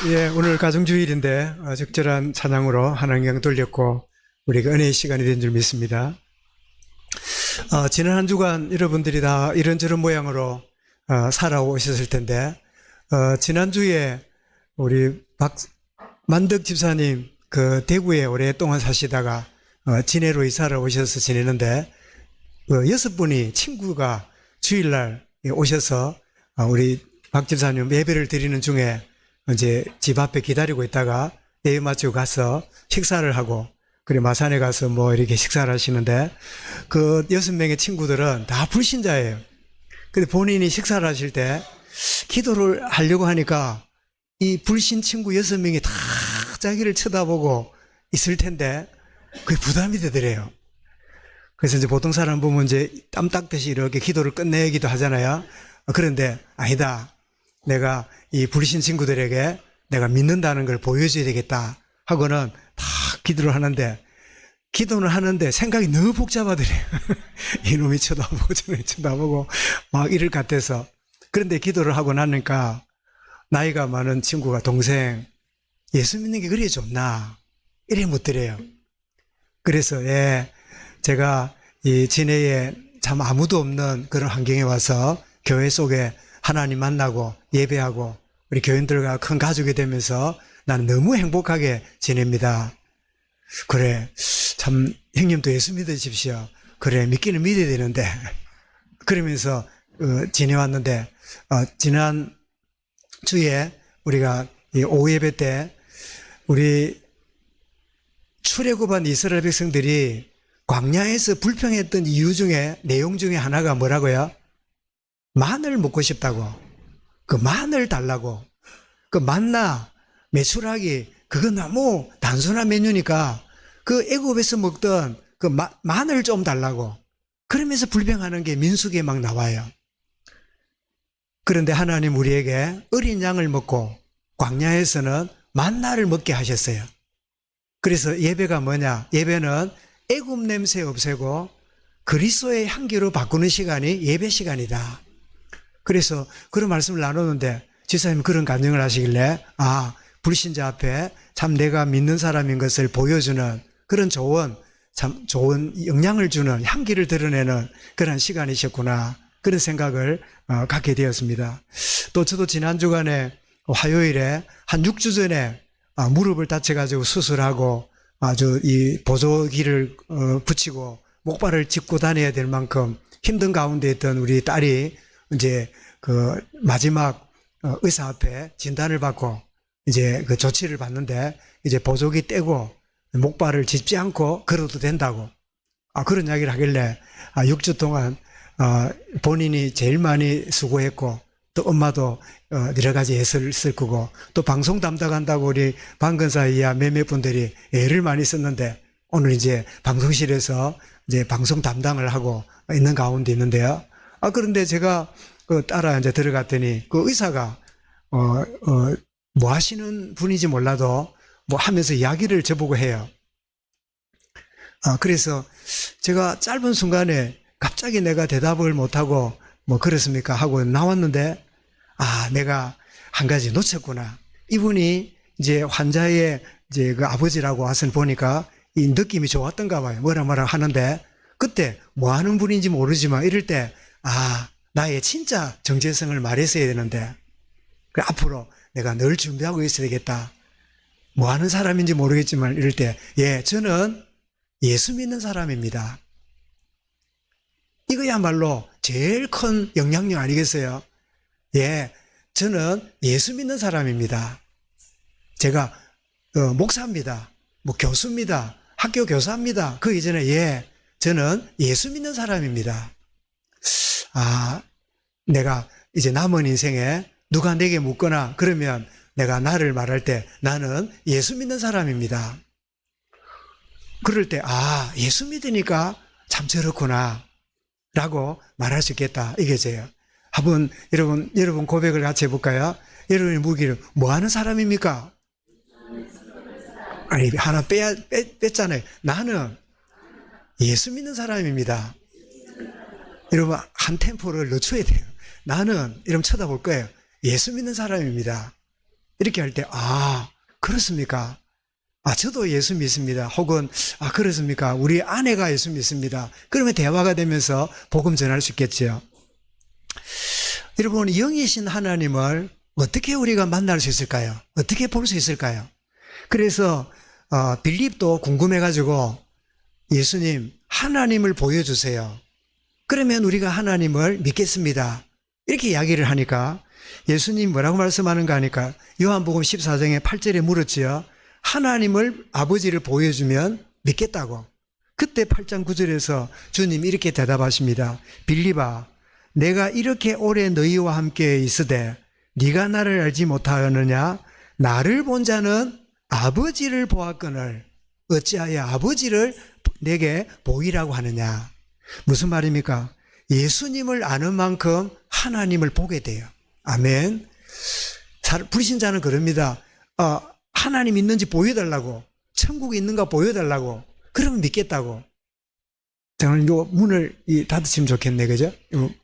예, 오늘 가정주일인데 적절한 찬양으로 하나님 돌렸고 우리가 은혜의 시간이 된 줄 믿습니다. 지난 한 주간 여러분들이 다 이런저런 모양으로 살아오셨을 텐데 지난주에 우리 만덕 집사님 그 대구에 오랫동안 사시다가 진해로 이사를 오셔서 지내는데 6분이 친구가 주일날 오셔서 우리 박 집사님 예배를 드리는 중에 이제 집 앞에 기다리고 있다가 예배 마치고 가서 식사를 하고 그리고 마산에 가서 뭐 이렇게 식사를 하시는데 그 6명의 친구들은 다 불신자예요. 근데 본인이 식사를 하실 때 기도를 하려고 하니까 이 불신 친구 6명이 다 자기를 쳐다보고 있을 텐데 그게 부담이 되더래요. 그래서 이제 보통 사람 보면 이제 땀 닦듯이 이렇게 기도를 끝내기도 하잖아요. 그런데 아니다. 내가 이 불신 친구들에게 내가 믿는다는 걸 보여줘야 되겠다 하고는 다 기도를 하는데 기도는 하는데 생각이 너무 복잡하더래요. 이놈이 쳐다보고 저놈이 쳐다보고 막 이럴 것 같아서. 그런데 기도를 하고 나니까 나이가 많은 친구가 동생 예수 믿는 게 그래 좋나 이래 묻더래요. 그래서 제가 이 진해에 참 아무도 없는 그런 환경에 와서 교회 속에 하나님 만나고 예배하고 우리 교인들과 큰 가족이 되면서 나는 너무 행복하게 지냅니다. 그래 참 형님도 예수 믿으십시오. 그래 믿기는 믿어야 되는데 그러면서 지내왔는데 지난 주에 우리가 이 오후 예배 때 우리 출애굽한 이스라엘 백성들이 광야에서 불평했던 이유 중에 내용 중에 하나가 뭐라고요? 마늘 먹고 싶다고. 그 마늘 달라고. 그 만나 메추라기 그거 너무 단순한 메뉴니까 그 애굽에서 먹던 그 마늘 좀 달라고. 그러면서 불평하는 게 민수기에 막 나와요. 그런데 하나님 우리에게 어린 양을 먹고 광야에서는 만나를 먹게 하셨어요. 그래서 예배가 뭐냐? 예배는 애굽 냄새 없애고 그리스도의 향기로 바꾸는 시간이 예배 시간이다. 그래서 그런 말씀을 나누는데 지사님 그런 간증을 하시길래 불신자 앞에 참 내가 믿는 사람인 것을 보여주는 그런 참 좋은 영향을 주는 향기를 드러내는 그런 시간이셨구나 그런 생각을 갖게 되었습니다. 또 저도 지난 주간에 화요일에 한 6주 전에 무릎을 다쳐가지고 수술하고 아주 이 보조기를 붙이고 목발을 짚고 다녀야 될 만큼 힘든 가운데 있던 우리 딸이 이제 그 마지막 의사 앞에 진단을 받고 이제 그 조치를 받는데 이제 보조기 떼고 목발을 짚지 않고 걸어도 된다고 그런 이야기를 하길래 6주 동안 본인이 제일 많이 수고했고 또 엄마도 여러 가지 애를 쓸 거고 또 방송 담당한다고 우리 방근사 이하 몇몇 분들이 애를 많이 썼는데 오늘 이제 방송실에서 이제 방송 담당을 하고 있는 가운데 있는데요. 그런데 제가 따라 이제 들어갔더니 그 의사가 뭐 하시는 분인지 몰라도 뭐 하면서 이야기를 저보고 해요. 그래서 제가 짧은 순간에 갑자기 내가 대답을 못하고 뭐 그렇습니까 하고 나왔는데 내가 한 가지 놓쳤구나. 이분이 이제 환자의 이제 그 아버지라고 와서 보니까 이 느낌이 좋았던가 봐요. 뭐라 하는데 그때 뭐 하는 분인지 모르지만 이럴 때 나의 진짜 정체성을 말했어야 되는데 앞으로 내가 늘 준비하고 있어야 되겠다. 뭐 하는 사람인지 모르겠지만 이럴 때 저는 예수 믿는 사람입니다. 이거야말로 제일 큰 영향력 아니겠어요? 저는 예수 믿는 사람입니다. 제가 목사입니다. 뭐 교수입니다. 학교 교사입니다. 그 이전에 저는 예수 믿는 사람입니다. 내가 이제 남은 인생에 누가 내게 묻거나 그러면 내가 나를 말할 때 나는 예수 믿는 사람입니다. 그럴 때 예수 믿으니까 참 저렇구나 라고 말할 수 있겠다. 이게 저예요. 한번 여러분 고백을 같이 해볼까요? 여러분의 무기를 뭐 하는 사람입니까? 아니 하나 뺐잖아요. 나는 예수 믿는 사람입니다. 여러분 한 템포를 늦춰야 돼요. 나는 이러면 쳐다볼 거예요. 예수 믿는 사람입니다. 이렇게 할 때, 아, 그렇습니까? 아, 저도 예수 믿습니다. 혹은, 아, 그렇습니까? 우리 아내가 예수 믿습니다. 그러면 대화가 되면서 복음 전할 수 있겠죠. 여러분, 영이신 하나님을 어떻게 우리가 만날 수 있을까요? 어떻게 볼 수 있을까요? 그래서 빌립도 궁금해가지고 예수님, 하나님을 보여주세요. 그러면 우리가 하나님을 믿겠습니다. 이렇게 이야기를 하니까 예수님 뭐라고 말씀하는가 하니까 요한복음 14장에 8절에 물었지요. 하나님을 아버지를 보여주면 믿겠다고. 그때 8장 9절에서 주님 이렇게 대답하십니다. 빌립아, 내가 이렇게 오래 너희와 함께 있으되 네가 나를 알지 못하느냐? 나를 본 자는 아버지를 보았거늘 어찌하여 아버지를 내게 보이라고 하느냐? 무슨 말입니까? 예수님을 아는 만큼 하나님을 보게 돼요. 아멘. 불신자는 그럽니다. 하나님 있는지 보여달라고, 천국이 있는가 보여달라고, 그러면 믿겠다고. 저는 요 문을 닫으시면 좋겠네, 그죠?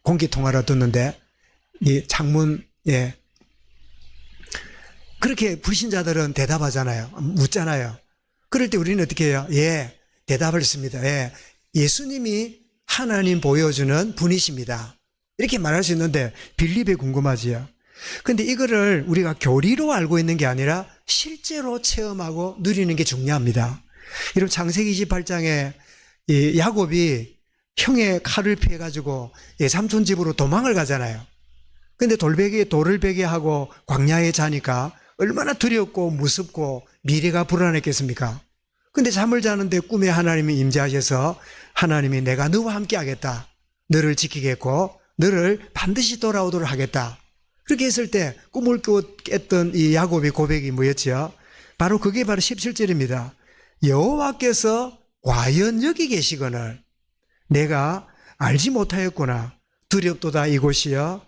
공기 통화로 듣는데, 이 창문, 예. 그렇게 불신자들은 대답하잖아요. 묻잖아요. 그럴 때 우리는 어떻게 해요? 예, 대답을 했습니다. 예, 예수님이 하나님 보여주는 분이십니다. 이렇게 말할 수 있는데 빌립이 궁금하지요. 근데 이거를 우리가 교리로 알고 있는 게 아니라 실제로 체험하고 누리는 게 중요합니다. 여러분 창세기 28장에 이 야곱이 형의 칼을 피해가지고 삼촌 집으로 도망을 가잖아요. 근데 돌베개에 돌을 베게 하고 광야에 자니까 얼마나 두렵고 무섭고 미래가 불안했겠습니까? 근데 잠을 자는데 꿈에 하나님이 임재하셔서 하나님이 내가 너와 함께 하겠다. 너를 지키겠고 너를 반드시 돌아오도록 하겠다. 그렇게 했을 때 꿈을 깼던 이 야곱의 고백이 뭐였지요? 바로 그게 바로 17절입니다. 여호와께서 과연 여기 계시거늘 내가 알지 못하였구나. 두렵도다 이곳이여.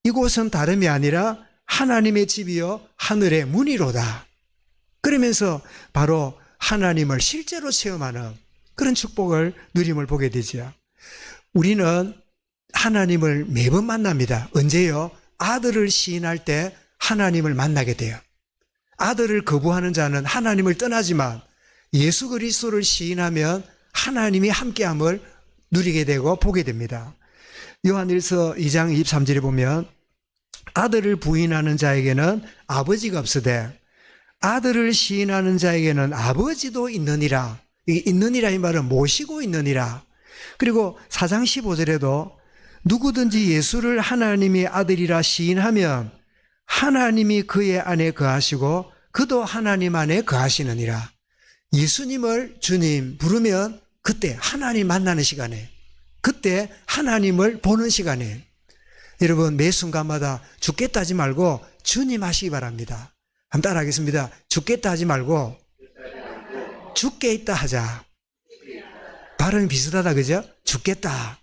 이곳은 다름이 아니라 하나님의 집이요 하늘의 문이로다. 그러면서 바로 하나님을 실제로 체험하는 그런 축복을 누림을 보게 되죠. 우리는 하나님을 매번 만납니다. 언제요? 아들을 시인할 때 하나님을 만나게 돼요. 아들을 거부하는 자는 하나님을 떠나지만 예수 그리스도를 시인하면 하나님이 함께함을 누리게 되고 보게 됩니다. 요한일서 2장 23절에 보면 아들을 부인하는 자에게는 아버지가 없으되 아들을 시인하는 자에게는 아버지도 있느니라. 있느니라 이 말은 모시고 있느니라. 그리고 4장 15절에도 누구든지 예수를 하나님의 아들이라 시인하면 하나님이 그의 안에 거하시고 그도 하나님 안에 거하시느니라. 예수님을 주님 부르면 그때 하나님 만나는 시간에, 그때 하나님을 보는 시간에 여러분 매 순간마다 죽겠다 하지 말고 주님 하시기 바랍니다. 한번 따라하겠습니다. 죽겠다 하지 말고 죽게 있다 하자. 발음이 비슷하다 그죠? 죽겠다,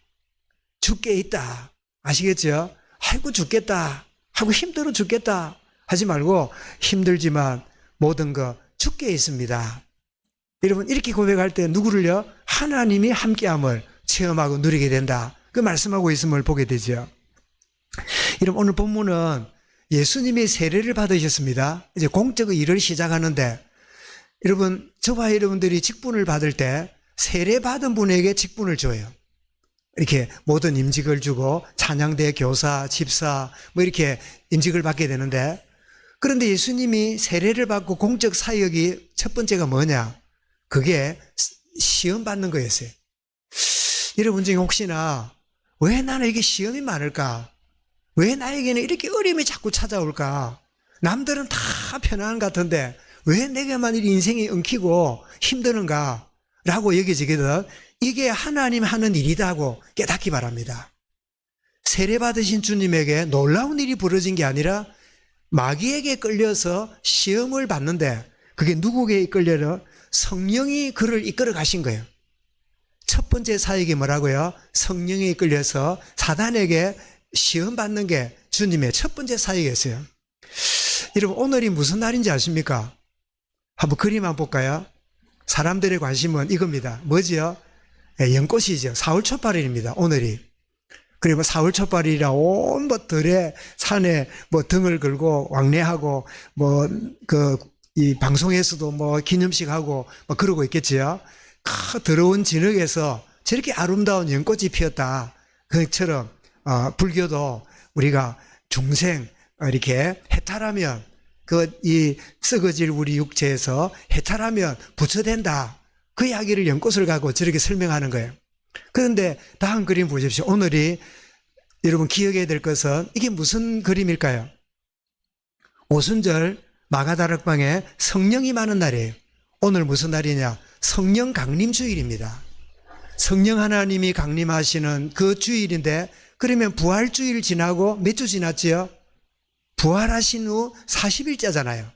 죽게 있다. 아시겠죠? 아이고 죽겠다 하고 힘들어 죽겠다 하지 말고 힘들지만 모든 거 죽게 있습니다. 여러분 이렇게 고백할 때 누구를요? 하나님이 함께함을 체험하고 누리게 된다. 그 말씀하고 있음을 보게 되죠. 여러분 오늘 본문은 예수님이 세례를 받으셨습니다. 이제 공적인 일을 시작하는데 여러분 저와 여러분들이 직분을 받을 때 세례 받은 분에게 직분을 줘요. 이렇게 모든 임직을 주고 찬양대 교사, 집사 뭐 이렇게 임직을 받게 되는데 그런데 예수님이 세례를 받고 공적 사역이 첫 번째가 뭐냐? 그게 시험 받는 거였어요. 여러분 중에 혹시나 왜 나는 이게 시험이 많을까? 왜 나에게는 이렇게 어려움이 자꾸 찾아올까? 남들은 다 편안한 것 같은데 왜 내게만 이 인생이 엉키고 힘드는가? 라고 여겨지거든. 이게 하나님 하는 일이다고 깨닫기 바랍니다. 세례 받으신 주님에게 놀라운 일이 벌어진 게 아니라 마귀에게 끌려서 시험을 받는데 그게 누구에게 이끌려요? 성령이 그를 이끌어 가신 거예요. 첫 번째 사역이 뭐라고요? 성령에 이끌려서 사단에게 시험 받는 게 주님의 첫 번째 사역이었어요. 여러분 오늘이 무슨 날인지 아십니까? 한번 그림 한번 볼까요? 사람들의 관심은 이겁니다. 뭐지요? 연꽃이죠. 4월 첫 8일입니다. 오늘이. 그리고 사월 첫발이라 온 들에 산에 등을 걸고 왕래하고 이 방송에서도 기념식 하고 그러고 있겠지요. 더러운 진흙에서 저렇게 아름다운 연꽃이 피었다. 그처럼 불교도 우리가 중생 이렇게 해탈하면 이 썩어질 우리 육체에서 해탈하면 부처된다. 그 이야기를 연꽃을 가고 저렇게 설명하는 거예요. 그런데 다음 그림 보십시오. 오늘이 여러분 기억해야 될 것은 이게 무슨 그림일까요? 오순절 마가다락방에 성령이 많은 날이에요. 오늘 무슨 날이냐? 성령 강림 주일입니다. 성령 하나님이 강림하시는 그 주일인데, 그러면 부활주일 지나고 몇 주 지났지요? 부활하신 후 40일째잖아요.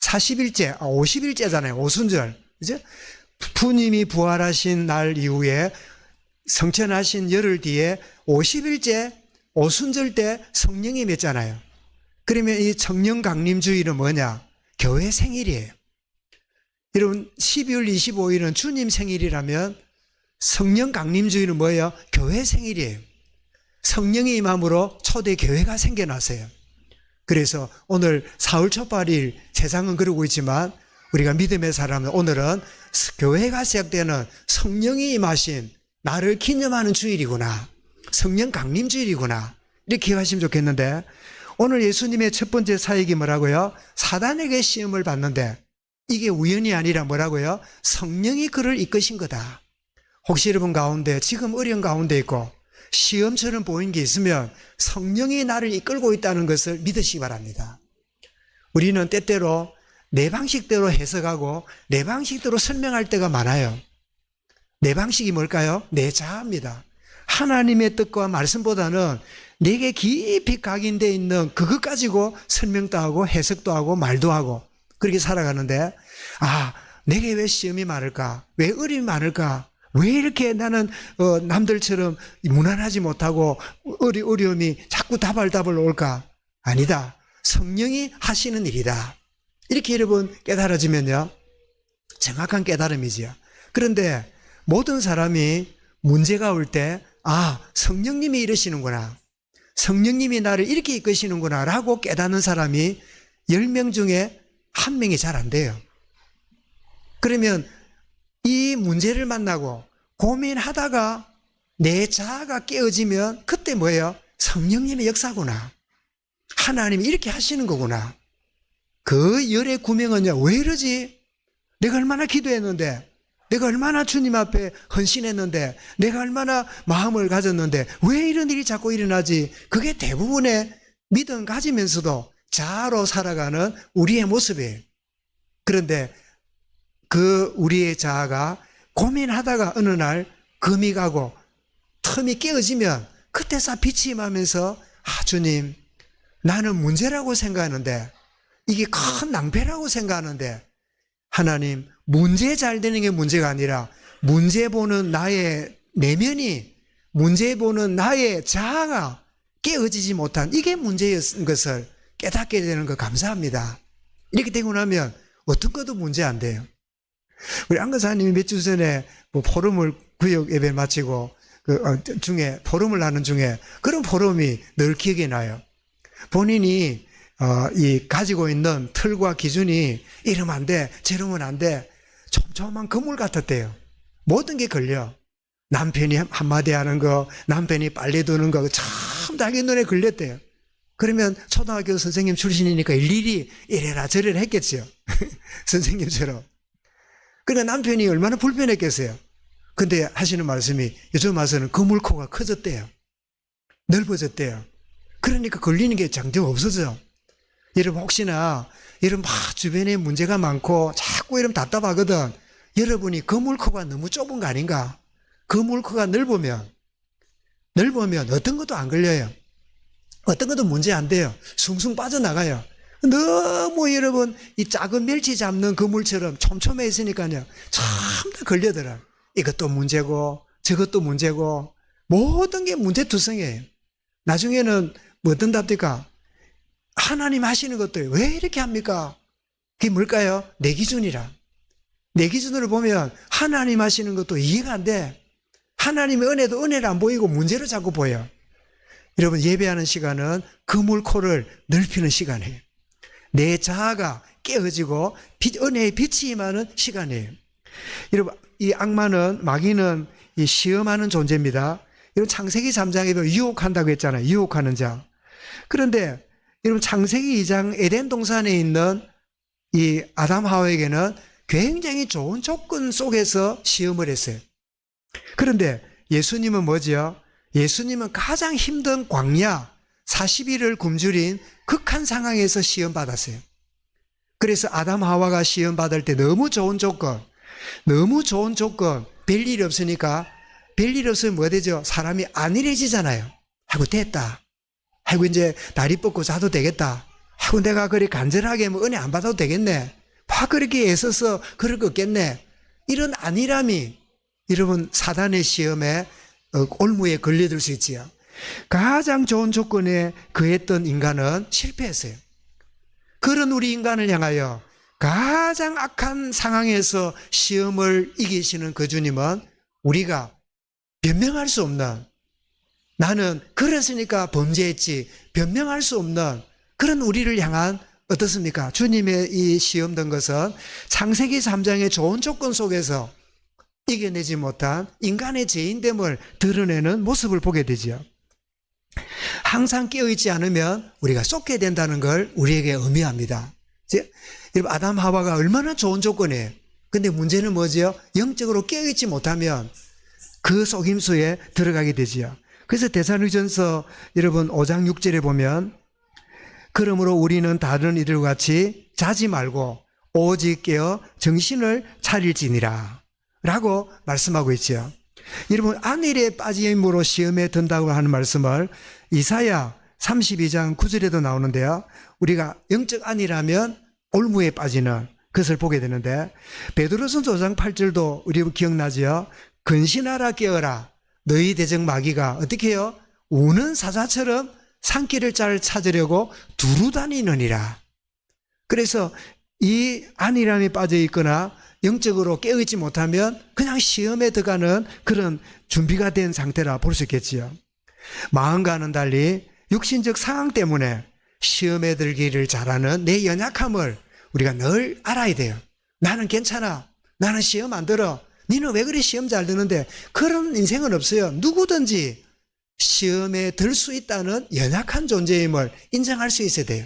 40일째, 50일째잖아요. 오순절. 그죠? 부님이 부활하신 날 이후에 성천하신 열흘 뒤에 50일째 오순절 때 성령이 맺잖아요. 그러면 이 성령 강림 주일은 뭐냐? 교회 생일이에요. 여러분 12월 25일은 주님 생일이라면 성령 강림 주일은 뭐예요? 교회 생일이에요. 성령의 임함으로 초대 교회가 생겨났어요. 그래서 오늘 사월 첫발일, 세상은 그러고 있지만 우리가 믿음의 사람은 오늘은 교회가 시작되는 성령이 임하신 나를 기념하는 주일이구나. 성령 강림 주일이구나. 이렇게 기억하시면 좋겠는데, 오늘 예수님의 첫 번째 사역이 뭐라고요? 사단에게 시험을 받는데 이게 우연이 아니라 뭐라고요? 성령이 그를 이끄신 거다. 혹시 여러분 가운데 지금 어려운 가운데 있고 시험처럼 보이는 게 있으면 성령이 나를 이끌고 있다는 것을 믿으시기 바랍니다. 우리는 때때로 내 방식대로 해석하고 내 방식대로 설명할 때가 많아요. 내 방식이 뭘까요? 내 자아입니다. 하나님의 뜻과 말씀보다는 내게 깊이 각인되어 있는 그것 가지고 설명도 하고 해석도 하고 말도 하고 그렇게 살아가는데, 내게 왜 시험이 많을까? 왜 어려움이 많을까? 왜 이렇게 나는 남들처럼 무난하지 못하고 어려움이 자꾸 다발다발 올까? 아니다. 성령이 하시는 일이다. 이렇게 여러분 깨달아지면요, 정확한 깨달음이지요. 그런데 모든 사람이 문제가 올 때 성령님이 이러시는구나, 성령님이 나를 이렇게 이끄시는구나 라고 깨닫는 사람이 10명 중에 1명이 잘 안 돼요. 그러면 이 문제를 만나고 고민하다가 내 자아가 깨어지면 그때 뭐예요? 성령님의 역사구나, 하나님이 이렇게 하시는 거구나. 그 열의 구명은요, 왜 이러지? 내가 얼마나 기도했는데, 내가 얼마나 주님 앞에 헌신했는데, 내가 얼마나 마음을 가졌는데 왜 이런 일이 자꾸 일어나지? 그게 대부분의 믿음 가지면서도 자아로 살아가는 우리의 모습이에요. 그런데 그 우리의 자아가 고민하다가 어느 날 금이 가고 틈이 깨어지면 그때서 빛이 임하면서 주님, 나는 문제라고 생각하는데, 이게 큰 낭패라고 생각하는데, 하나님, 문제 잘 되는 게 문제가 아니라 문제 보는 나의 내면이, 문제 보는 나의 자아가 깨어지지 못한 이게 문제였던 것을 깨닫게 되는 거 감사합니다. 이렇게 되고 나면 어떤 것도 문제 안 돼요. 우리 안거사님이 몇 주 전에 포럼을 구역 예배 마치고 중에 포럼을 하는 중에 그런 포럼이 늘 기억이 나요. 본인이 이 가지고 있는 틀과 기준이 이러면 안 돼, 저러면 안 돼, 촘촘한 그물 같았대요. 모든 게 걸려. 남편이 한마디 하는 거, 남편이 빨래 두는 거 참 자기 눈에 걸렸대요. 그러면 초등학교 선생님 출신이니까 일일이 이래라 저래라 했겠죠. 선생님처럼. 그러니까 남편이 얼마나 불편했겠어요. 근데 하시는 말씀이 요즘 와서는 그물코가 커졌대요. 넓어졌대요. 그러니까 걸리는 게 장점 없어져. 여러분 혹시나 여러분 주변에 문제가 많고 자꾸 이러면 답답하거든. 여러분이 그물코가 너무 좁은 거 아닌가? 그물코가 넓으면 어떤 것도 안 걸려요. 어떤 것도 문제 안 돼요. 숭숭 빠져나가요. 너무 여러분 이 작은 멸치 잡는 그물처럼 촘촘해 있으니까요, 참 다 걸려들어. 이것도 문제고 저것도 문제고 모든 게 문제투성이에요. 나중에는 뭐 어떤 답입니까? 하나님 하시는 것도 왜 이렇게 합니까? 그게 뭘까요? 내 기준이라. 내 기준으로 보면 하나님 하시는 것도 이해가 안 돼. 하나님의 은혜도 은혜로 안 보이고 문제로 자꾸 보여. 여러분, 예배하는 시간은 그물코를 넓히는 시간이에요. 내 자아가 깨어지고 은혜의 빛이 임하는 시간이에요. 여러분, 이 악마는, 마귀는 이 시험하는 존재입니다. 여러분, 창세기 3장에 보면 유혹한다고 했잖아요. 유혹하는 자. 그런데 여러분, 창세기 2장 에덴 동산에 있는 이 아담 하와에게는 굉장히 좋은 조건 속에서 시험을 했어요. 그런데 예수님은 뭐죠? 예수님은 가장 힘든 광야 40일을 굶주린 극한 상황에서 시험받았어요. 그래서 아담 하와가 시험받을 때 너무 좋은 조건, 별일 없으니까, 별일 없으면 뭐 되죠? 사람이 안일해지잖아요. 아이고, 됐다. 아이고, 이제 다리 뻗고 자도 되겠다. 아이고, 내가 그리 간절하게 뭐 은혜 안 받아도 되겠네. 막 그렇게 애써서 그럴 거 없겠네. 이런 안일함이 여러분, 사단의 시험에 올무에 걸려들 수 있지요. 가장 좋은 조건에 거했던 인간은 실패했어요. 그런 우리 인간을 향하여 가장 악한 상황에서 시험을 이기시는 그 주님은 우리가 변명할 수 없는, 나는 그랬으니까 범죄했지, 변명할 수 없는 그런 우리를 향한 어떻습니까? 주님의 이 시험된 것은 창세기 3장의 좋은 조건 속에서 이겨내지 못한 인간의 죄인됨을 드러내는 모습을 보게 되죠. 항상 깨어있지 않으면 우리가 쏟게 된다는 걸 우리에게 의미합니다. 여러분, 아담 하와가 얼마나 좋은 조건이에요. 근데 문제는 뭐죠? 영적으로 깨어있지 못하면 그 속임수에 들어가게 되지요. 그래서 데살로니가전서 여러분 5장 6절에 보면, 그러므로 우리는 다른 이들과 같이 자지 말고 오직 깨어 정신을 차릴지니라 라고 말씀하고 있죠. 여러분, 안일에 빠짐으로 시험에 든다고 하는 말씀을 이사야 32장 9절에도 나오는데요. 우리가 영적 안일하면 올무에 빠지는 것을 보게 되는데, 베드로전서 5장 8절도 우리 기억나죠? 근신하라, 깨어라. 너희 대적 마귀가 어떻게 해요? 우는 사자처럼 산길을 잘 찾으려고 두루다니느니라. 그래서 이 안일함에 빠져 있거나 영적으로 깨어있지 못하면 그냥 시험에 들어가는 그런 준비가 된 상태라 볼 수 있겠지요. 마음과는 달리 육신적 상황 때문에 시험에 들기를 잘하는 내 연약함을 우리가 늘 알아야 돼요. 나는 괜찮아. 나는 시험 안 들어. 니는 왜 그리 시험 잘 드는데? 그런 인생은 없어요. 누구든지 시험에 들 수 있다는 연약한 존재임을 인정할 수 있어야 돼요.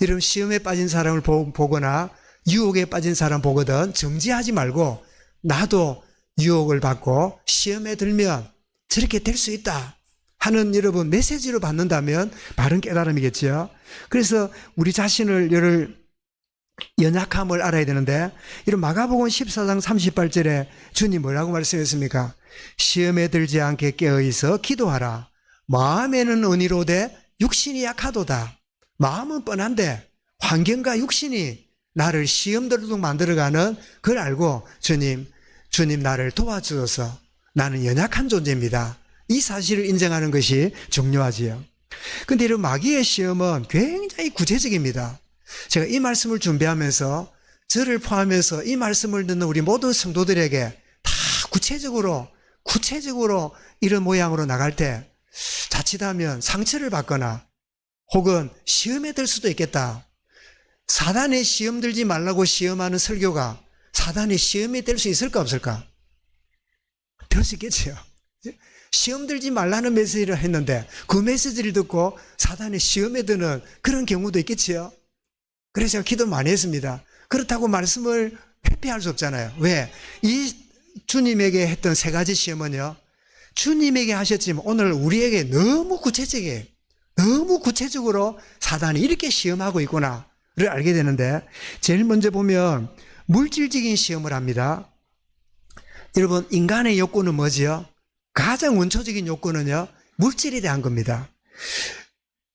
여러분, 시험에 빠진 사람을 보거나 유혹에 빠진 사람 보거든 정지하지 말고, 나도 유혹을 받고 시험에 들면 저렇게 될 수 있다 하는 여러분 메시지로 받는다면 바른 깨달음이겠죠. 그래서 우리 자신을 연약함을 알아야 되는데, 이런 마가복음 14장 38절에 주님 뭐라고 말씀했습니까? 시험에 들지 않게 깨어있어 기도하라. 마음에는 은이로되 육신이 약하도다. 마음은 뻔한데 환경과 육신이 나를 시험 들도록 만들어가는 그걸 알고, 주님 나를 도와주셔서 나는 연약한 존재입니다. 이 사실을 인정하는 것이 중요하지요. 근데 이런 마귀의 시험은 굉장히 구체적입니다. 제가 이 말씀을 준비하면서 저를 포함해서 이 말씀을 듣는 우리 모든 성도들에게 다 구체적으로 이런 모양으로 나갈 때 자칫하면 상처를 받거나 혹은 시험에 들 수도 있겠다. 사단의 시험 들지 말라고 시험하는 설교가 사단의 시험에 될 수 있을까 없을까? 될 수 있겠죠. 시험 들지 말라는 메시지를 했는데 그 메시지를 듣고 사단의 시험에 드는 그런 경우도 있겠지요. 그래서 제가 기도 많이 했습니다. 그렇다고 말씀을 회피할 수 없잖아요. 왜? 이 주님에게 했던 세 가지 시험은요, 주님에게 하셨지만 오늘 우리에게 너무 구체적이에요. 너무 구체적으로 사단이 이렇게 시험하고 있구나를 알게 되는데, 제일 먼저 보면 물질적인 시험을 합니다. 여러분, 인간의 욕구는 뭐지요? 가장 원초적인 욕구는요, 물질에 대한 겁니다.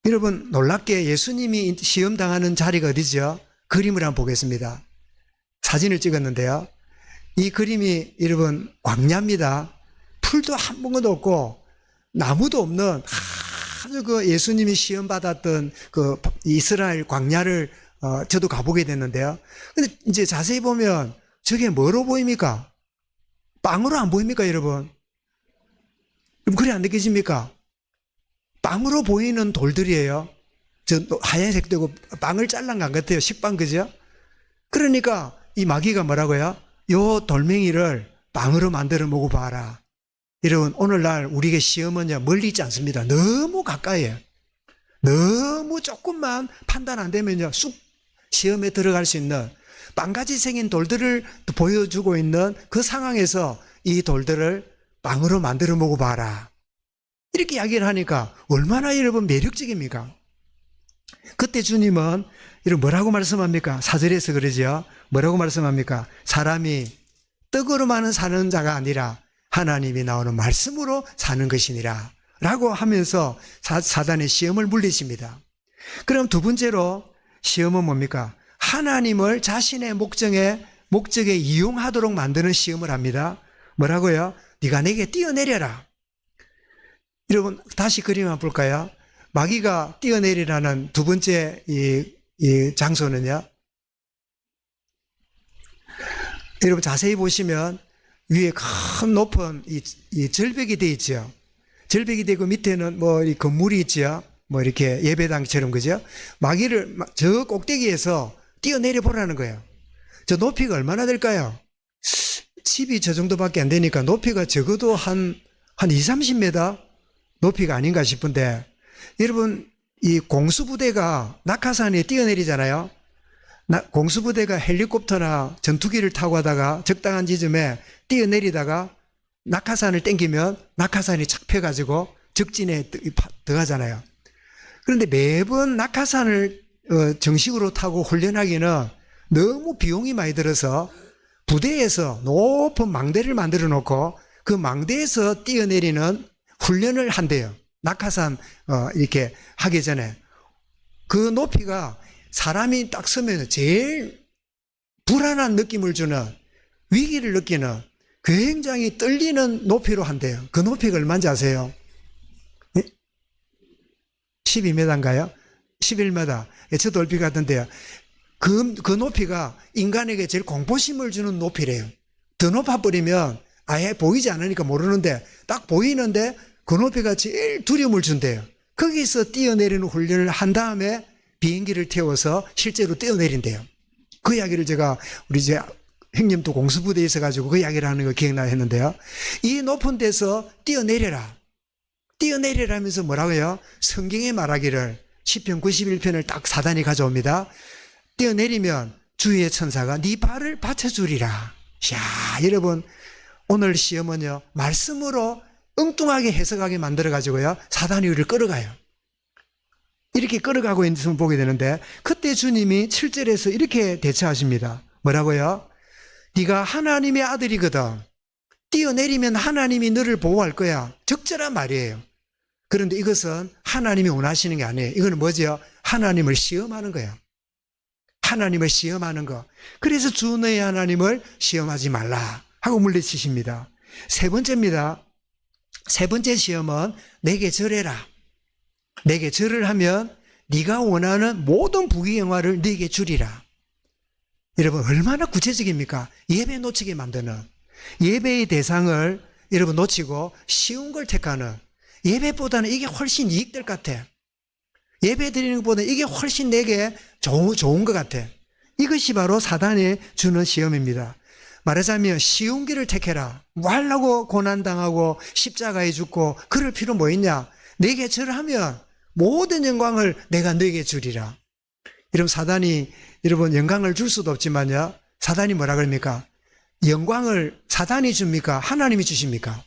여러분, 놀랍게 예수님이 시험당하는 자리가 어디죠? 그림을 한번 보겠습니다. 사진을 찍었는데요. 이 그림이 여러분 광야입니다. 풀도 한 번도 없고 나무도 없는 아주 그 예수님이 시험받았던 그 이스라엘 광야를 저도 가보게 됐는데요. 근데 이제 자세히 보면 저게 뭐로 보입니까? 빵으로 안 보입니까, 여러분? 그래 안 느껴집니까? 빵으로 보이는 돌들이에요. 저 하얀색 되고 빵을 잘란 것 같아요. 식빵, 그죠? 그러니까 이 마귀가 뭐라고요? 요 돌멩이를 빵으로 만들어 먹어봐라. 여러분, 오늘날 우리에게 시험은요, 멀리 있지 않습니다. 너무 가까이에요. 너무 조금만 판단 안 되면요, 쑥 시험에 들어갈 수 있는 빵같이 생긴 돌들을 보여주고 있는 그 상황에서 이 돌들을 빵으로 만들어 먹어봐라. 이렇게 이야기를 하니까 얼마나 여러분 매력적입니까? 그때 주님은 이런 뭐라고 말씀합니까? 4절에서 그러죠. 뭐라고 말씀합니까? 사람이 떡으로만은 사는 자가 아니라 하나님이 나오는 말씀으로 사는 것이니라 라고 하면서 사단의 시험을 물리십니다. 그럼 두 번째로 시험은 뭡니까? 하나님을 자신의 목적에 이용하도록 만드는 시험을 합니다. 뭐라고요? 네가 내게 뛰어내려라. 여러분, 다시 그림 한번 볼까요? 마귀가 뛰어내리라는 두 번째 이 장소는요, 여러분 자세히 보시면 위에 큰 높은 이 절벽이 되어 있죠. 절벽이 되고 밑에는 뭐 이 건물이 있죠. 뭐 이렇게 예배당처럼, 그죠? 마귀를 저 꼭대기에서 뛰어내려 보라는 거예요. 저 높이가 얼마나 될까요? 집이 저 정도밖에 안 되니까 높이가 적어도 한 20-30m 높이가 아닌가 싶은데, 여러분, 이 공수부대가 낙하산에 뛰어내리잖아요. 공수부대가 헬리콥터나 전투기를 타고 하다가 적당한 지점에 뛰어내리다가 낙하산을 땡기면 낙하산이 착 펴가지고 적진에 들어가잖아요. 그런데 매번 낙하산을 정식으로 타고 훈련하기는 너무 비용이 많이 들어서 부대에서 높은 망대를 만들어 놓고 그 망대에서 뛰어내리는 훈련을 한대요. 낙하산 이렇게 하기 전에. 그 높이가 사람이 딱 서면 제일 불안한 느낌을 주는, 위기를 느끼는, 굉장히 떨리는 높이로 한대요. 그 높이가 얼마인지 아세요? 12m인가요? 11m. 저도 얼핏 같은데요. 그 높이가 인간에게 제일 공포심을 주는 높이래요. 더 높아버리면 아예 보이지 않으니까 모르는데, 딱 보이는데 그 높이가 제일 두려움을 준대요. 거기서 뛰어내리는 훈련을 한 다음에 비행기를 태워서 실제로 뛰어내린대요. 그 이야기를 제가 우리 이제 형님도 공수부대에 있어가지고 그 이야기를 하는 거 기억나 했는데요. 이 높은 데서 뛰어내려라. 뛰어내리라면서 뭐라고요? 성경에 말하기를 시편 91편을 딱 사단이 가져옵니다. 뛰어내리면 주의 천사가 네 발을 받쳐주리라. 야, 여러분, 오늘 시험은요, 말씀으로 엉뚱하게 해석하게 만들어가지고요, 사단이 우리를 끌어가요. 이렇게 끌어가고 있는 모습을 보게 되는데, 그때 주님이 7절에서 이렇게 대처하십니다. 뭐라고요? 네가 하나님의 아들이거든. 뛰어내리면 하나님이 너를 보호할 거야. 적절한 말이에요. 그런데 이것은 하나님이 원하시는 게 아니에요. 이거는 뭐죠? 하나님을 시험하는 거예요. 하나님을 시험하는 거. 그래서 주 너의 하나님을 시험하지 말라 하고 물리치십니다. 세 번째입니다. 세 번째 시험은 내게 절해라. 내게 절을 하면 네가 원하는 모든 부귀영화를 네게 주리라. 여러분, 얼마나 구체적입니까? 예배 놓치게 만드는, 예배의 대상을 여러분 놓치고 쉬운 걸 택하는, 예배보다는 이게 훨씬 이익될 것 같아. 예배 드리는 것보다 이게 훨씬 내게 좋은 것 같아. 이것이 바로 사단이 주는 시험입니다. 말하자면 쉬운 길을 택해라. 뭐 하려고 고난당하고 십자가에 죽고 그럴 필요 뭐 있냐? 내게 절하면 모든 영광을 내가 너에게 주리라. 여러분, 사단이 여러분 영광을 줄 수도 없지만요, 사단이 뭐라 그럽니까? 영광을 사단이 줍니까? 하나님이 주십니까?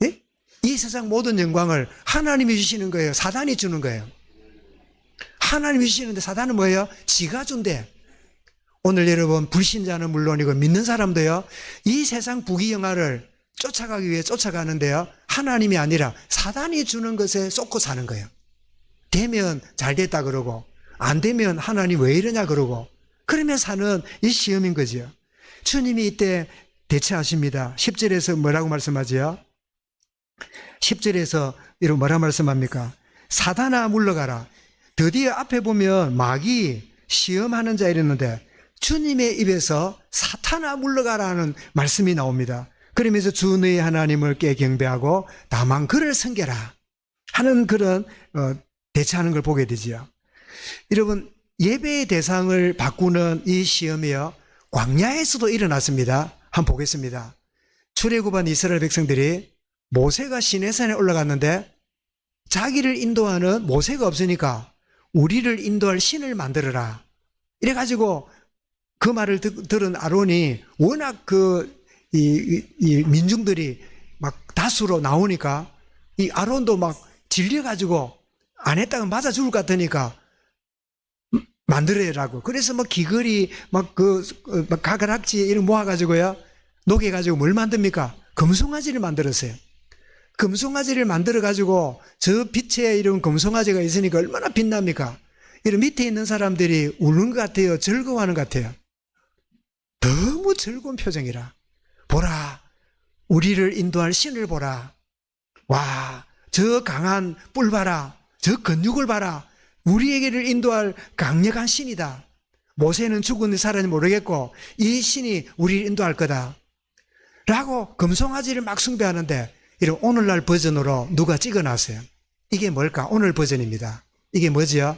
네? 이 세상 모든 영광을 하나님이 주시는 거예요? 사단이 주는 거예요? 하나님이 주시는데 사단은 뭐예요? 지가 준대. 오늘 여러분, 불신자는 물론이고 믿는 사람도요, 이 세상 부귀영화를 쫓아가기 위해 쫓아가는데요, 하나님이 아니라 사단이 주는 것에 쏟고 사는 거예요. 되면 잘 됐다 그러고, 안 되면 하나님 왜 이러냐 그러고, 그러면 사는 이 시험인 거죠. 주님이 이때 대처하십니다. 10절에서 뭐라고 말씀하지요? 10절에서 이런 뭐라 말씀합니까? 사단아 물러가라. 드디어 앞에 보면 마귀 시험하는 자 이랬는데 주님의 입에서 사탄아 물러가라는 말씀이 나옵니다. 그러면서 주 너의 하나님을 경배하고 다만 그를 섬겨라. 하는 그런 대처하는 걸 보게 되지요. 여러분, 예배의 대상을 바꾸는 이 시험이요, 광야에서도 일어났습니다. 한번 보겠습니다. 출애굽한 이스라엘 백성들이 모세가 시내산에 올라갔는데 자기를 인도하는 모세가 없으니까 우리를 인도할 신을 만들어라. 이래가지고 그 말을 들은 아론이 워낙 이 민중들이 막 다수로 나오니까 이 아론도 막 질려가지고 안 했다가 맞아 죽을 것 같으니까 만들어라고. 그래서 막 귀걸이, 막 가가락지 이런 모아가지고요, 녹여가지고 뭘 만듭니까? 금송아지를 만들었어요. 금송아지를 만들어가지고 저 빛에 이런 금송아지가 있으니까 얼마나 빛납니까? 이런 밑에 있는 사람들이 우는 것 같아요? 즐거워하는 것 같아요? 너무 즐거운 표정이라. 보라, 우리를 인도할 신을 보라. 와, 저 강한 뿔 봐라. 저 근육을 봐라. 우리에게를 인도할 강력한 신이다. 모세는 죽었는지 살았는지 모르겠고 이 신이 우리를 인도할 거다 라고 금송아지를 막 숭배하는데, 이런 오늘날 버전으로 누가 찍어놨어요. 이게 뭘까? 오늘 버전입니다. 이게 뭐지요?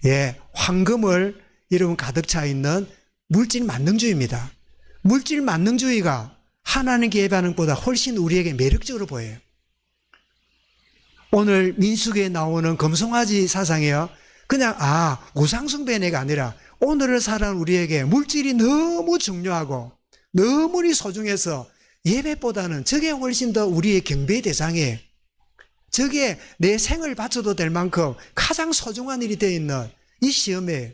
예, 황금을 여러분 가득 차 있는 물질 만능주의입니다. 물질 만능주의가 하나님께 예배하는 것보다 훨씬 우리에게 매력적으로 보여요. 오늘 민수기에 나오는 금송아지 사상이요, 그냥 우상숭배가 아니라 오늘을 살아가는 우리에게 물질이 너무 중요하고 너무 소중해서 예배보다는 저게 훨씬 더 우리의 경배의 대상이에요. 저게 내 생을 바쳐도 될 만큼 가장 소중한 일이 되어 있는 이 시험이에요.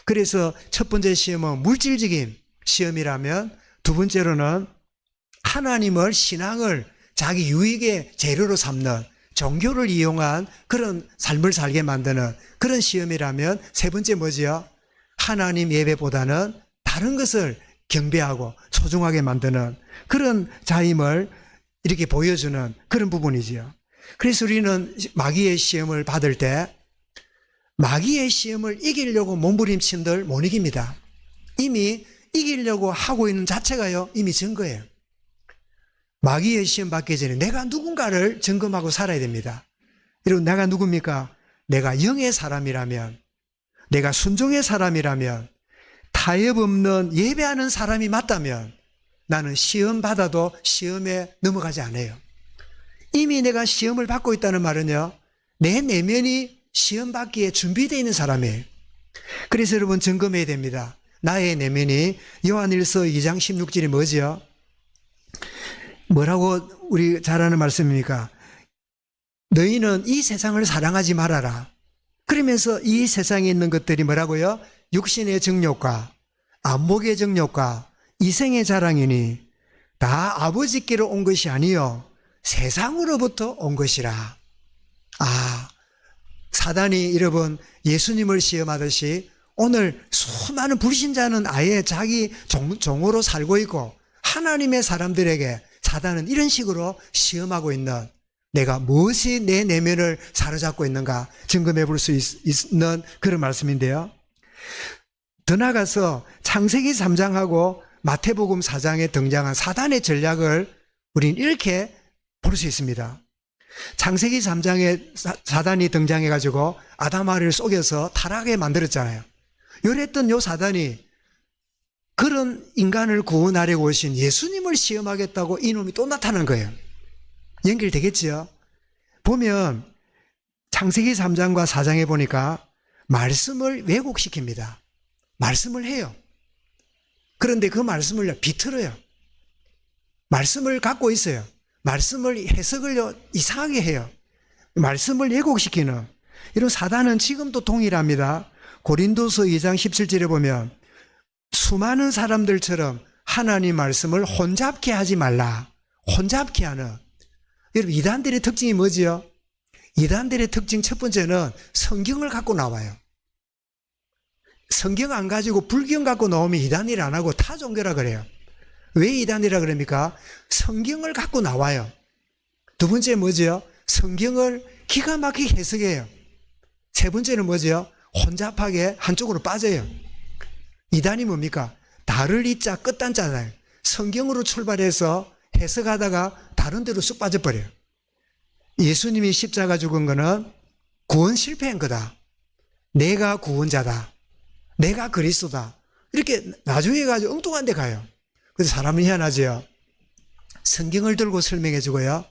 그래서 첫 번째 시험은 물질적인 시험이라면, 두 번째로는 하나님을, 신앙을 자기 유익의 재료로 삼는, 종교를 이용한 그런 삶을 살게 만드는 그런 시험이라면, 세 번째 뭐지요? 하나님 예배보다는 다른 것을 경배하고 소중하게 만드는 그런 자임을 이렇게 보여주는 그런 부분이지요. 그래서 우리는 마귀의 시험을 받을 때 마귀의 시험을 이기려고 몸부림친들 못 이깁니다. 이미 이기려고 하고 있는 자체가요, 이미 증거예요. 마귀의 시험 받기 전에 내가 누군가를 점검하고 살아야 됩니다. 여러분, 내가 누굽니까? 내가 영의 사람이라면, 내가 순종의 사람이라면, 타협 없는 예배하는 사람이 맞다면 나는 시험 받아도 시험에 넘어가지 않아요. 이미 내가 시험을 받고 있다는 말은요, 내 내면이 시험 받기에 준비되어 있는 사람이에요. 그래서 여러분, 점검해야 됩니다. 나의 내면이. 요한일서 2장 16절이 뭐지요? 뭐라고 우리 잘 아는 말씀입니까? 너희는 이 세상을 사랑하지 말아라. 그러면서 이 세상에 있는 것들이 뭐라고요? 육신의 정욕과 안목의 정욕과 이생의 자랑이니 다 아버지께로 온 것이 아니요 세상으로부터 온 것이라. 사단이 여러분 예수님을 시험하듯이 오늘 수많은 불신자는 아예 자기 종으로 살고 있고, 하나님의 사람들에게 사단은 이런 식으로 시험하고 있는, 내가 무엇이 내 내면을 사로잡고 있는가 점검해 볼 수 있는 그런 말씀인데요. 더 나아가서 창세기 3장하고 마태복음 4장에 등장한 사단의 전략을 우리는 이렇게 볼 수 있습니다. 창세기 3장에 사단이 등장해가지고 아담하를 속여서 타락하게 만들었잖아요. 요랬던 요 사단이 그런 인간을 구원하려고 오신 예수님을 시험하겠다고 이놈이 또 나타난 거예요. 연결되겠지요? 보면 창세기 3장과 4장에 보니까 말씀을 왜곡시킵니다. 말씀을 해요. 그런데 그 말씀을 비틀어요. 말씀을 갖고 있어요. 말씀을 해석을 이상하게 해요. 말씀을 왜곡시키는 이런 사단은 지금도 동일합니다. 고린도서 2장 17절에 보면 수많은 사람들처럼 하나님 말씀을 혼잡케 하지 말라. 혼잡케 하는. 여러분, 이단들의 특징이 뭐지요? 이단들의 특징 첫 번째는 성경을 갖고 나와요. 성경 안 가지고 불경 갖고 나오면 이단일 안 하고 타 종교라 그래요. 왜 이단이라 그럽니까? 성경을 갖고 나와요. 두 번째 뭐지요? 성경을 기가 막히게 해석해요. 세 번째는 뭐지요? 혼잡하게 한쪽으로 빠져요. 이단이 뭡니까? 달을 이자 끝단자잖아요. 성경으로 출발해서 해석하다가 다른 데로 쑥 빠져버려요. 예수님이 십자가 죽은 거는 구원 실패한 거다. 내가 구원자다. 내가 그리스도다. 이렇게 나중에 가지고 엉뚱한 데 가요. 그래서 사람은 희한하죠. 성경을 들고 설명해 주고요.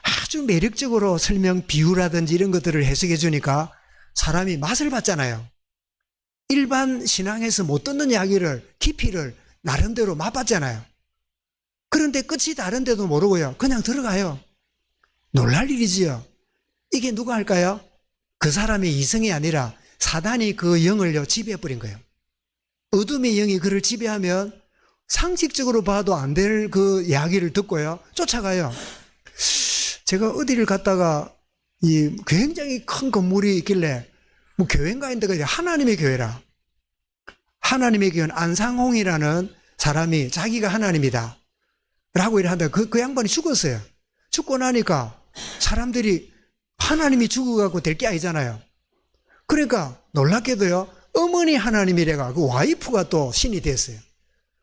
아주 매력적으로 설명, 비유라든지 이런 것들을 해석해 주니까 사람이 맛을 봤잖아요. 일반 신앙에서 못 듣는 이야기를, 깊이를 나름대로 맛봤잖아요. 그런데 끝이 다른데도 모르고요. 그냥 들어가요. 놀랄 일이지요. 이게 누가 할까요? 그 사람의 이성이 아니라 사단이 그 영을요, 지배해버린 거예요. 어둠의 영이 그를 지배하면 상식적으로 봐도 안 될 그 이야기를 듣고요. 쫓아가요. 제가 어디를 갔다가 굉장히 큰 건물이 있길래 뭐 교회인가 했는데 하나님의 교회라. 하나님의 교회는 안상홍이라는 사람이 자기가 하나님이다. 라고 이래 그 양반이 죽었어요. 죽고 나니까 사람들이 하나님이 죽어갖고 될 게 아니잖아요. 그러니까 놀랍게도요, 어머니 하나님이래가 그 와이프가 또 신이 됐어요.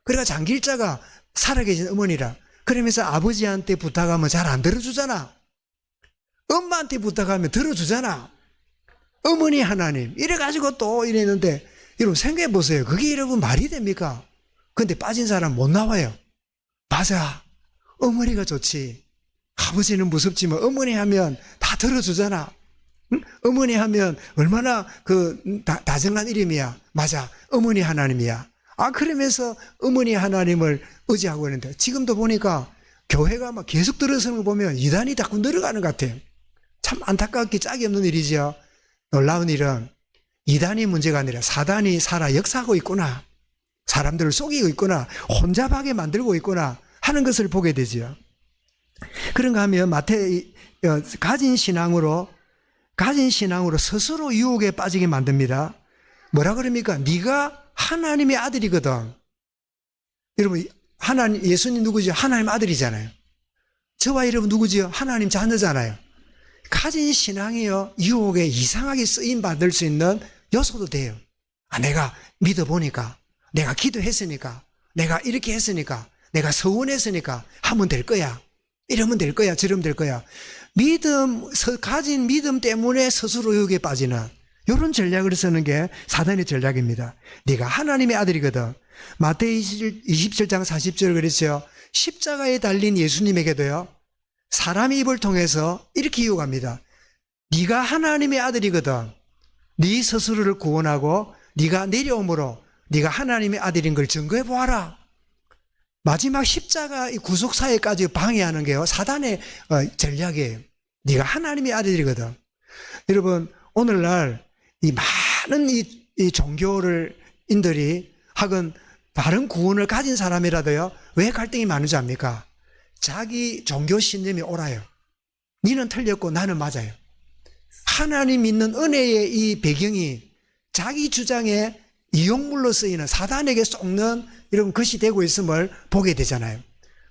그러니까 장길자가 살아계신 어머니라. 그러면서 아버지한테 부탁하면 잘 안 들어주잖아. 엄마한테 부탁하면 들어주잖아. 어머니 하나님. 이래가지고 또 이랬는데, 여러분 생각해 보세요. 그게 여러분 말이 됩니까? 근데 빠진 사람 못 나와요. 맞아. 어머니가 좋지. 아버지는 무섭지만 어머니 하면 다 들어주잖아. 응? 어머니 하면 얼마나 다정한 이름이야. 맞아. 어머니 하나님이야. 그러면서 어머니 하나님을 의지하고 있는데, 지금도 보니까 교회가 막 계속 들어서는 거 보면 이단이 자꾸 늘어가는 것 같아요. 참 안타깝게 짝이 없는 일이죠. 놀라운 일은 이단이 문제가 아니라 사단이 살아 역사하고 있구나. 사람들을 속이고 있구나. 혼잡하게 만들고 있구나 하는 것을 보게 되죠. 그런가 하면 가진 신앙으로 스스로 유혹에 빠지게 만듭니다. 뭐라 그럽니까? 네가 하나님의 아들이거든. 여러분, 예수님 누구죠? 하나님 아들이잖아요. 저와 여러분 누구죠? 하나님 자녀잖아요. 가진 신앙이요, 유혹에 이상하게 쓰임 받을 수 있는 요소도 돼요. 내가 믿어보니까, 내가 기도했으니까, 내가 이렇게 했으니까, 내가 서원했으니까 하면 될 거야. 이러면 될 거야. 저러면 될 거야. 가진 믿음 때문에 스스로 유혹에 빠지는 이런 전략을 쓰는 게 사단의 전략입니다. 네가 하나님의 아들이거든. 마태복음 27장 40절 그랬죠. 십자가에 달린 예수님에게도요, 사람의 입을 통해서 이렇게 유혹합니다. 네가 하나님의 아들이거든. 네 스스로를 구원하고 네가 내려옴으로 네가 하나님의 아들인 걸 증거해 보아라. 마지막 십자가 구속사회까지 방해하는 게요, 사단의 전략이에요. 네가 하나님의 아들이거든. 여러분, 오늘날 이 많은 이 종교인들이 하건 다른 구원을 가진 사람이라도요, 왜 갈등이 많은지 압니까? 자기 종교 신념이 옳아요. 니는 틀렸고 나는 맞아요. 하나님 믿는 은혜의 이 배경이 자기 주장에 이용물로 쓰이는 사단에게 속는 이런 것이 되고 있음을 보게 되잖아요.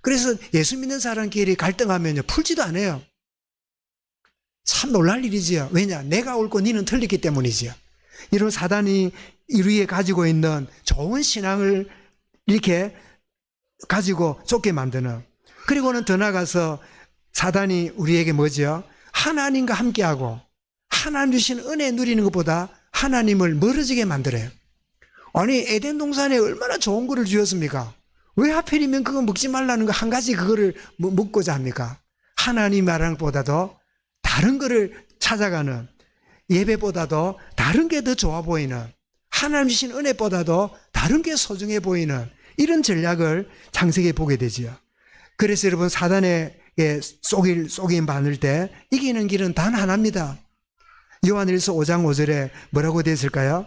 그래서 예수 믿는 사람끼리 갈등하면요, 풀지도 않아요. 참 놀랄 일이지요. 왜냐? 내가 옳고 니는 틀렸기 때문이지요. 이런 사단이 이루에 가지고 있는 좋은 신앙을 이렇게 가지고 쫓게 만드는. 그리고는 더 나아가서 사단이 우리에게 뭐죠? 하나님과 함께하고 하나님 주신 은혜 누리는 것보다 하나님을 멀어지게 만들어요. 아니, 에덴 동산에 얼마나 좋은 거를 주었습니까? 왜 하필이면 그거 먹지 말라는 거 한 가지 그거를 먹고자 합니까? 하나님 말하는 것보다도 다른 거를 찾아가는, 예배보다도 다른 게 더 좋아 보이는, 하나님 주신 은혜보다도 다른 게 소중해 보이는 이런 전략을 창세기에 보게 되지요. 그래서 여러분, 사단에게 속임 받을 때 이기는 길은 단 하나입니다. 요한일서 5장 5절에 뭐라고 되어 있을까요?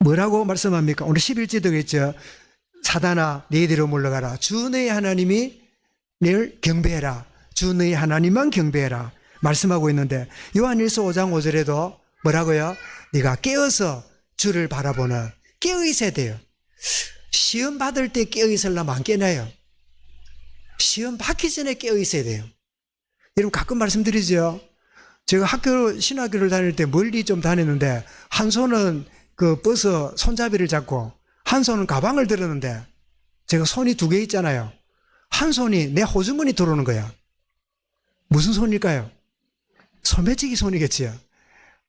뭐라고 말씀합니까? 오늘 11절도 그랬죠. 사단아, 너희들로 물러가라. 주 너희 하나님이 늘 경배해라. 주 너희 하나님만 경배해라. 말씀하고 있는데, 요한일서 5장 5절에도 뭐라고요? 네가 깨어서 주를 바라보는, 깨어 있어야 돼요. 시험 받을 때 깨어 있으려면 안 깨나요? 시험 받기 전에 깨어 있어야 돼요. 여러분, 가끔 말씀드리죠. 제가 신학교를 다닐 때 멀리 좀 다녔는데, 한 손은 그 버스 손잡이를 잡고 한 손은 가방을 들었는데, 제가 손이 두 개 있잖아요. 한 손이 내 호주머니 들어오는 거야. 무슨 손일까요? 소매치기 손이겠지요.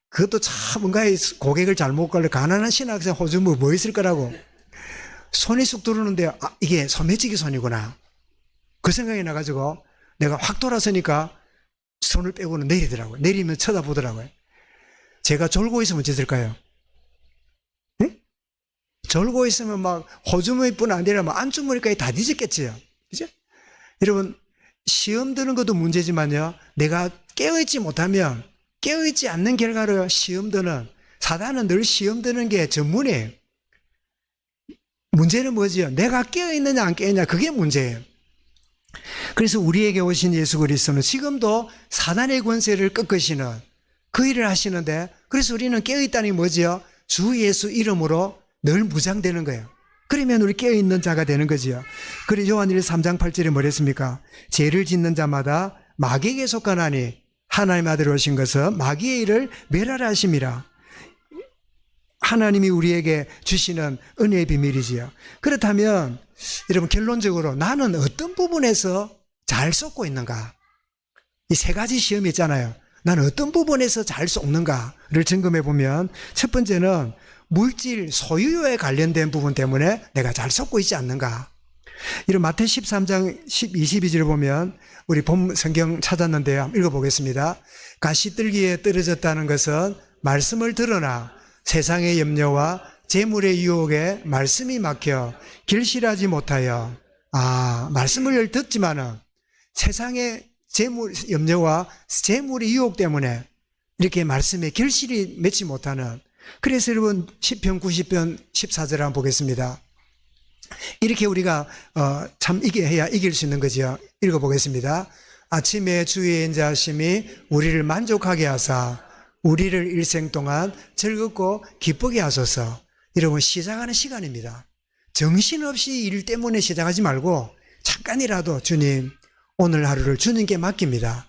그것도 참 뭔가에 고객을 잘못 걸려 가난한 신학생 호주머 뭐 있을 거라고 손이 쑥 들어오는데 이게 소매치기 손이구나. 그 생각이 나가지고 내가 확 돌아서니까 손을 빼고는 내리더라고요. 내리면 쳐다보더라고요. 제가 졸고 있으면 어땠을까요? 응? 졸고 있으면 막 호주머니뿐 아니라 막 안주머니까지 다 뒤졌겠지요. 그죠? 여러분, 시험 드는 것도 문제지만요. 내가 깨어있지 못하면 깨어있지 않는 결과로 시험 드는, 사단은 늘 시험 드는 게 전문이에요. 문제는 뭐지요? 내가 깨어있느냐 안 깨어있느냐 그게 문제예요. 그래서 우리에게 오신 예수 그리스도는 지금도 사단의 권세를 꺾으시는 그 일을 하시는데, 그래서 우리는 깨어있다니 뭐지요? 주 예수 이름으로 늘 무장되는 거예요. 그러면 우리 깨어있는 자가 되는 거지요. 그리고 요한 1 3장 8절에 뭐랬습니까? 죄를 짓는 자마다 마귀에게 속하나니 하나님 아들 오신 것은 마귀의 일을 멸하라 하심이라. 하나님이 우리에게 주시는 은혜의 비밀이지요. 그렇다면 여러분, 결론적으로 나는 어떤 부분에서 잘 쏟고 있는가? 이 세 가지 시험이 있잖아요. 나는 어떤 부분에서 잘 쏟는가를 점검해 보면, 첫 번째는 물질 소유에 관련된 부분 때문에 내가 잘 쏟고 있지 않는가. 이런 마태 13장 22절을 보면 우리 본 성경 찾았는데요. 한번 읽어보겠습니다. 가시떨기에 떨어졌다는 것은 말씀을 들으나 세상의 염려와 재물의 유혹에 말씀이 막혀 결실하지 못하여, 말씀을 듣지만은 세상의 염려와 재물의 유혹 때문에 이렇게 말씀에 결실이 맺지 못하는. 그래서 여러분, 시편 90편 14절 한번 보겠습니다. 이렇게 우리가 참 이게 해야 이길 수 있는 거죠. 읽어보겠습니다. 아침에 주의 인자하심이 우리를 만족하게 하사 우리를 일생 동안 즐겁고 기쁘게 하소서. 여러분, 시작하는 시간입니다. 정신없이 일 때문에 시작하지 말고 잠깐이라도 주님, 오늘 하루를 주님께 맡깁니다.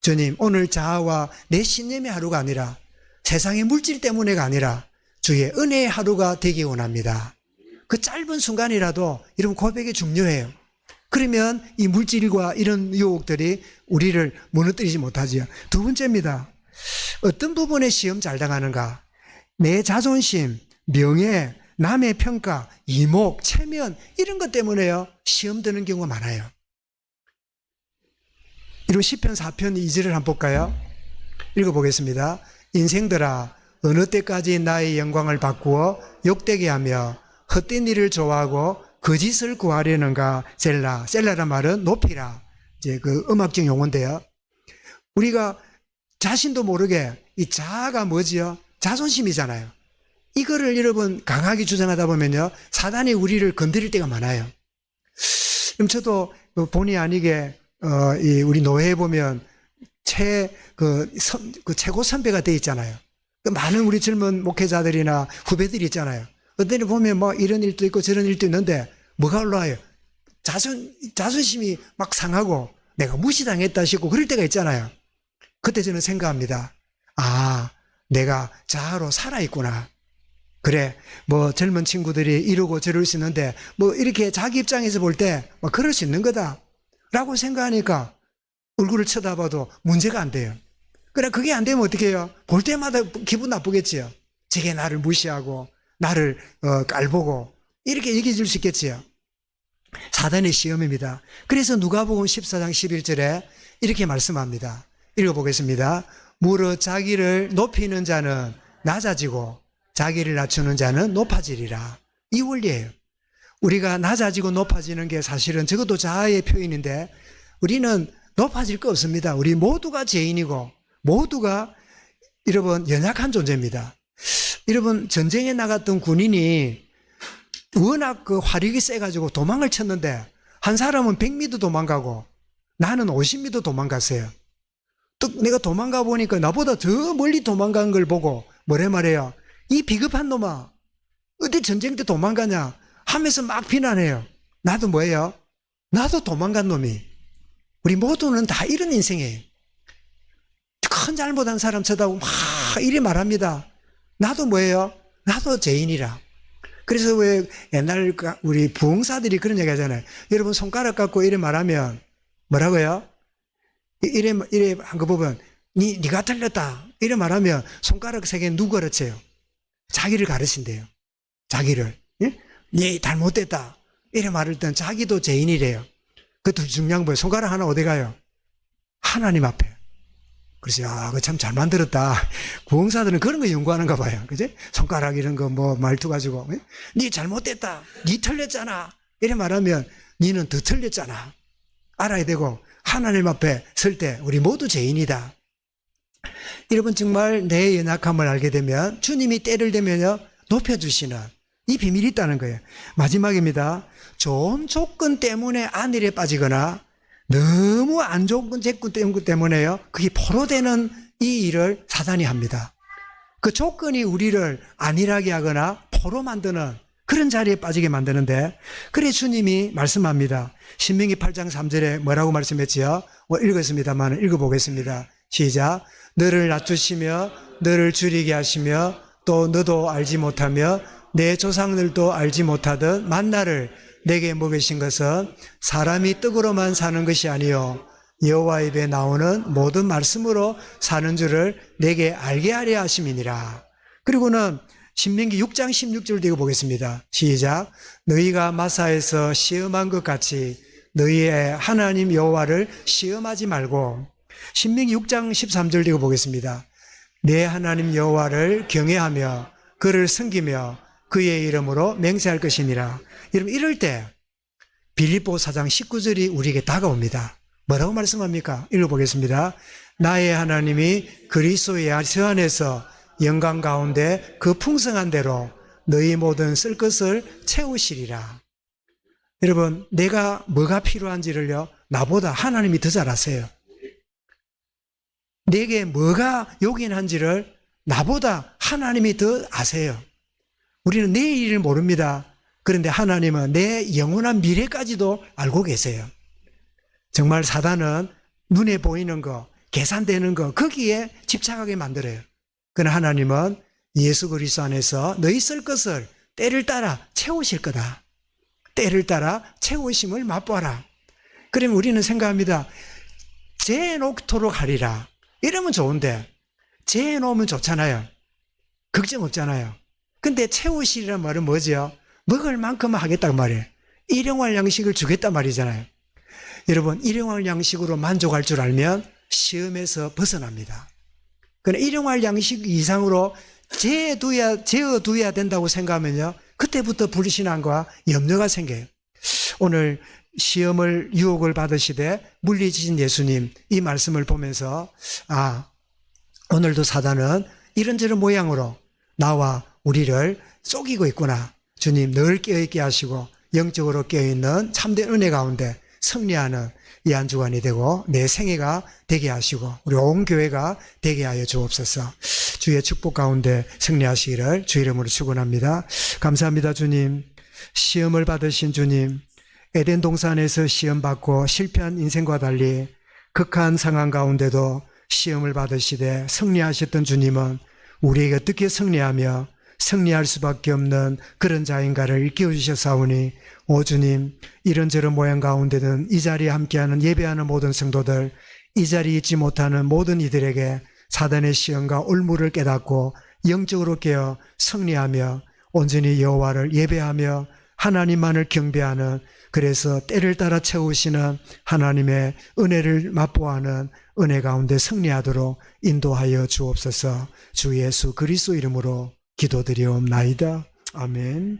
주님, 오늘 자아와 내 신념의 하루가 아니라 세상의 물질 때문에가 아니라 주의 은혜의 하루가 되기 원합니다. 그 짧은 순간이라도 여러분, 고백이 중요해요. 그러면 이 물질과 이런 유혹들이 우리를 무너뜨리지 못하지요. 두 번째입니다. 어떤 부분에 시험 잘 당하는가? 내 자존심, 명예, 남의 평가, 이목, 체면 이런 것 때문에요 시험 드는 경우가 많아요. 이런 시편 4편 2절을 한번 볼까요? 읽어보겠습니다. 인생들아, 어느 때까지 나의 영광을 바꾸어 욕되게 하며 헛된 일을 좋아하고 거짓을 구하려는가? 셀라란 말은 높이라. 이제 그 음악적 용어인데요. 우리가 자신도 모르게 이 자아가 뭐지요? 자존심이잖아요. 이거를 여러분 강하게 주장하다 보면요, 사단이 우리를 건드릴 때가 많아요. 그럼 저도 본의 아니게 우리 노회에 보면 최고 선배가 돼 있잖아요. 많은 우리 젊은 목회자들이나 후배들이 있잖아요. 어떤 데 보면 뭐 이런 일도 있고 저런 일도 있는데 뭐가 올라와요? 자존심이 막 상하고 내가 무시당했다 싶고 그럴 때가 있잖아요. 그때 저는 생각합니다. 내가 자아로 살아있구나. 그래, 뭐 젊은 친구들이 이러고 저럴 수 있는데 뭐 이렇게 자기 입장에서 볼 때 뭐 그럴 수 있는 거다 라고 생각하니까 얼굴을 쳐다봐도 문제가 안 돼요. 그래, 그게 안 되면 어떻게 해요? 볼 때마다 기분 나쁘겠지요. 저게 나를 무시하고 나를 깔보고 이렇게 얘기해 줄 수 있겠지요. 사단의 시험입니다. 그래서 누가복음 14장 11절에 이렇게 말씀합니다. 읽어보겠습니다. 무릇 자기를 높이는 자는 낮아지고 자기를 낮추는 자는 높아지리라. 이 원리예요. 우리가 낮아지고 높아지는 게 사실은 적어도 자아의 표현인데 우리는 높아질 거 없습니다. 우리 모두가 죄인이고 모두가 여러분 연약한 존재입니다. 여러분, 전쟁에 나갔던 군인이 워낙 그 화력이 세가지고 도망을 쳤는데 한 사람은 100m 도망가고 나는 50m 도망갔어요. 또 내가 도망가 보니까 나보다 더 멀리 도망간 걸 보고 뭐래 말해요? 이 비겁한 놈아, 어디 전쟁 때 도망가냐 하면서 막 비난해요. 나도 뭐예요? 나도 도망간 놈이. 우리 모두는 다 이런 인생이에요. 큰 잘못한 사람 쳐다보고 막 이리 말합니다. 나도 뭐예요? 나도 죄인이라. 그래서 왜 옛날 우리 부흥사들이 그런 얘기 하잖아요. 여러분 손가락 갖고 이래 말하면 뭐라고요? 이래 한 거 보면 네가 틀렸다 이래 말하면 손가락 세 개 누구 가르쳐요? 자기를 가르친대요. 자기를. 예? 네 잘못됐다 이래 말할 땐 자기도 죄인이래요. 그것도 중요한 거예요. 손가락 하나 어디 가요? 하나님 앞에. 그래서 그거 참 잘 만들었다. 구원사들은 그런 거 연구하는가 봐요. 그지? 손가락 이런 거 뭐 말투 가지고 네 잘못됐다. 네 틀렸잖아. 이래 말하면 니는 더 틀렸잖아. 알아야 되고 하나님 앞에 설 때 우리 모두 죄인이다. 여러분 정말 내 연약함을 알게 되면 주님이 때를 대면요 높여주시는 이 비밀이 있다는 거예요. 마지막입니다. 좋은 조건 때문에 안일에 빠지거나 너무 안 좋은 조건 때문에요 그게 포로되는 이 일을 사단이 합니다. 그 조건이 우리를 안일하게 하거나 포로 만드는 그런 자리에 빠지게 만드는데 그래 주님이 말씀합니다. 신명기 8장 3절에 뭐라고 말씀했지요? 읽었습니다만 읽어보겠습니다. 시작. 너를 낮추시며 너를 줄이게 하시며 또 너도 알지 못하며 내 조상들도 알지 못하던 만나를 내게 먹이신 것은 사람이 떡으로만 사는 것이 아니요 여호와 입에 나오는 모든 말씀으로 사는 줄을 내게 알게 하려 하심이니라. 그리고는 신명기 6장 16절 읽어 보겠습니다. 시작. 너희가 마사에서 시험한 것 같이 너희의 하나님 여호와를 시험하지 말고. 신명기 6장 13절 읽어 보겠습니다. 내 하나님 여호와를 경외하며 그를 섬기며 그의 이름으로 맹세할 것이니라. 여러분 이럴 때 빌립보 4장 19절이 우리에게 다가옵니다. 뭐라고 말씀합니까? 읽어보겠습니다. 나의 하나님이 그리스도의 안에서 영광 가운데 그 풍성한 대로 너희 모든 쓸 것을 채우시리라. 여러분 내가 뭐가 필요한지를요 나보다 하나님이 더 잘 아세요. 내게 뭐가 요긴한지를 나보다 하나님이 더 아세요. 우리는 내일을 모릅니다. 그런데 하나님은 내 영원한 미래까지도 알고 계세요. 정말 사단은 눈에 보이는 거, 계산되는 거 거기에 집착하게 만들어요. 그러나 하나님은 예수 그리스도 안에서 너희 쓸 것을 때를 따라 채우실 거다. 때를 따라 채우심을 맛보아라. 그러면 우리는 생각합니다. 재놓도록 하리라. 이러면 좋은데 재놓으면 좋잖아요. 걱정 없잖아요. 근데 채우시리란 말은 뭐죠? 먹을 만큼만 하겠다는 말이에요. 일용할 양식을 주겠단 말이잖아요. 여러분 일용할 양식으로 만족할 줄 알면 시험에서 벗어납니다. 그러나 일용할 양식 이상으로 재어두어야 된다고 생각하면요 그때부터 불신앙과 염려가 생겨요. 오늘 시험을 유혹을 받으시되 물리치신 예수님 이 말씀을 보면서 오늘도 사단은 이런저런 모양으로 나와 우리를 속이고 있구나. 주님 늘 깨어있게 하시고 영적으로 깨어있는 참된 은혜 가운데 승리하는 이 한 주간이 되고 내 생애가 되게 하시고 우리 온 교회가 되게 하여 주옵소서. 주의 축복 가운데 승리하시기를 주 이름으로 축원합니다. 감사합니다. 주님 시험을 받으신 주님 에덴 동산에서 시험받고 실패한 인생과 달리 극한 상황 가운데도 시험을 받으시되 승리하셨던 주님은 우리에게 어떻게 승리하며 승리할 수밖에 없는 그런 자인가를 일깨워주셨사오니 오 주님 이런저런 모양 가운데는 이 자리에 함께하는 예배하는 모든 성도들 이 자리에 있지 못하는 모든 이들에게 사단의 시험과 올무를 깨닫고 영적으로 깨어 승리하며 온전히 여호와를 예배하며 하나님만을 경배하는 그래서 때를 따라 채우시는 하나님의 은혜를 맛보아하는 은혜 가운데 승리하도록 인도하여 주옵소서. 주 예수 그리스도 이름으로 기도드리옵나이다. 아멘.